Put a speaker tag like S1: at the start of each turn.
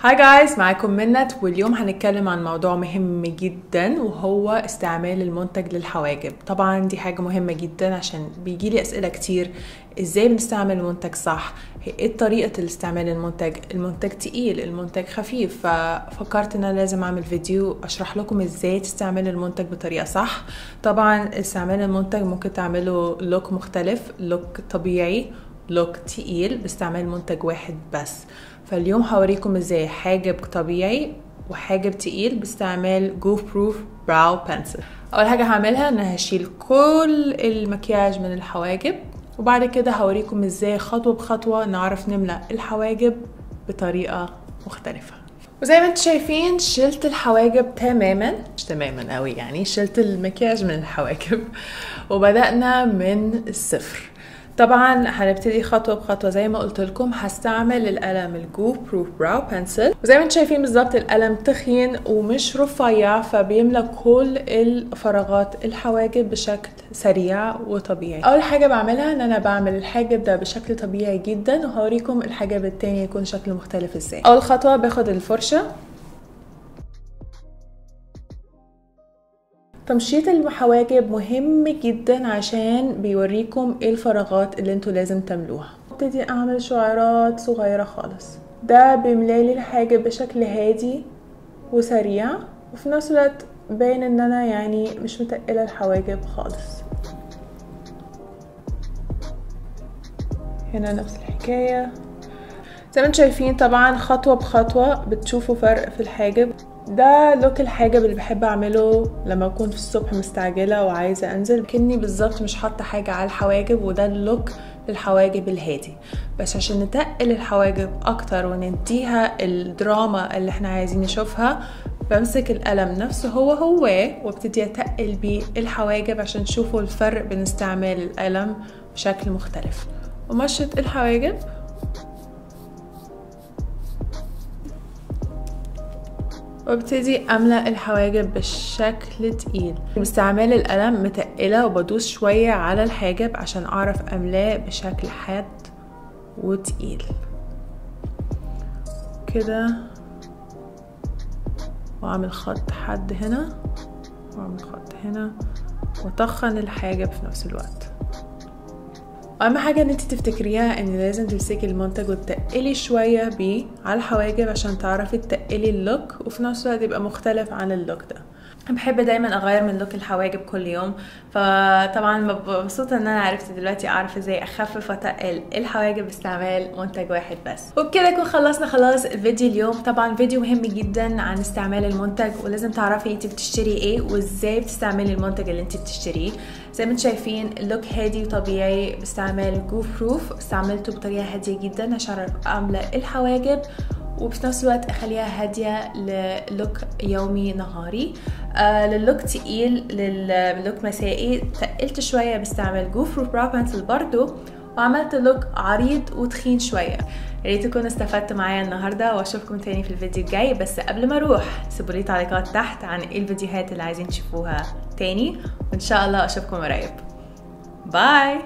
S1: هاي جايز، معاكم منت، واليوم هنتكلم عن موضوع مهم جدا وهو استعمال المنتج للحواجب. طبعا دي حاجة مهمة جدا عشان بيجيلي اسئلة كتير ازاي بنستعمل المنتج صح، ايه طريقة استعمال المنتج تقيل، المنتج خفيف. ففكرت ان انا لازم اعمل فيديو اشرح لكم ازاي تستعمل المنتج بطريقة صح. طبعا استعمال المنتج ممكن تعمله لوك مختلف، لوك طبيعي، لوك تقيل باستعمال منتج واحد بس. فاليوم هوريكم ازاي حاجب طبيعي وحاجب تقيل باستعمال جوف بروف براو بنسل. اول حاجه هعملها ان هشيل كل المكياج من الحواجب، وبعد كده هوريكم ازاي خطوه بخطوه نعرف نملأ الحواجب بطريقه مختلفه. وزي ما انتم شايفين شلت الحواجب تماما، مش تماما قوي يعني، شلت المكياج من الحواجب وبدأنا من الصفر. طبعا هنبتدي خطوه بخطوه. زي ما قلت لكم هستعمل القلم الجوف بروف براو بنسل، وزي ما انتم شايفين بالظبط القلم تخين ومش رفيع، فبيملى كل الفراغات الحواجب بشكل سريع وطبيعي. اول حاجه بعملها ان انا بعمل الحاجب ده بشكل طبيعي جدا، وهوريكم الحاجب التاني يكون شكله مختلف ازاي. اول خطوه باخد الفرشه. تمشيط الحواجب مهم جدا عشان بيوريكم ايه الفراغات اللي انتوا لازم تملوها. ابتدي اعمل شعيرات صغيرة خالص، ده بيملالي الحاجب بشكل هادي وسريع، وفي نفس الوقت باين ان انا يعني مش متقلة الحواجب خالص. هنا نفس الحكاية زي ما انتم شايفين. طبعا خطوة بخطوة بتشوفوا فرق في الحاجب. ده لوك الحاجب اللي بحب اعمله لما اكون في الصبح مستعجله وعايزه انزل، كني بالظبط مش حاطه حاجه على الحواجب، وده اللوك للحواجب الهادي. بس عشان نتقل الحواجب اكتر ونديها الدراما اللي احنا عايزين نشوفها، بمسك القلم نفسه هو وابتدي اتقل بيه الحواجب عشان تشوفوا الفرق بين استعمال القلم بشكل مختلف. ومشط الحواجب وابتدي املأ الحواجب بالشكل تقيل. باستعمال القلم متقلة وبدوس شوية على الحاجب عشان اعرف املاه بشكل حاد وتقيل كده، واعمل خط حد هنا واعمل خط هنا وطخن الحاجب في نفس الوقت. اهم حاجه ان انت تفتكريها ان لازم تمسكي المنتج وتقلي شويه بيه على الحواجب عشان تعرفي تقلي اللوك، وفي نفس الوقت يبقى مختلف عن اللوك ده. بحب دايما اغير من لوك الحواجب كل يوم، فطبعا مبسوطه ان انا عرفت دلوقتي اعرف ازاي اخفف واتقل الحواجب باستعمال منتج واحد بس. وبكده نكون خلصنا خلاص الفيديو اليوم. طبعا فيديو مهم جدا عن استعمال المنتج، ولازم تعرفي انت بتشتري ايه وازاي بتستعملي المنتج اللي انت بتشتريه. زي ما انتم شايفين اللوك هادي وطبيعي باستعمال جوف بروف، استعملته بطريقه هاديه جدا عشان املأ الحواجب وفي نفس الوقت اخليها هاديه للوك يومي نهاري. للوك تقيل، للوك مسائي تقلت شويه باستعمال جوف بروف براو بنسل برضو، وعملت لوك عريض وتخين شويه. ياريت تكونوا استفدتوا معايا النهارده، واشوفكم تاني في الفيديو الجاي. بس قبل ما اروح سيبولي تعليقات تحت عن ايه الفيديوهات اللي عايزين تشوفوها تاني، وان شاء الله اشوفكم قريب. باي.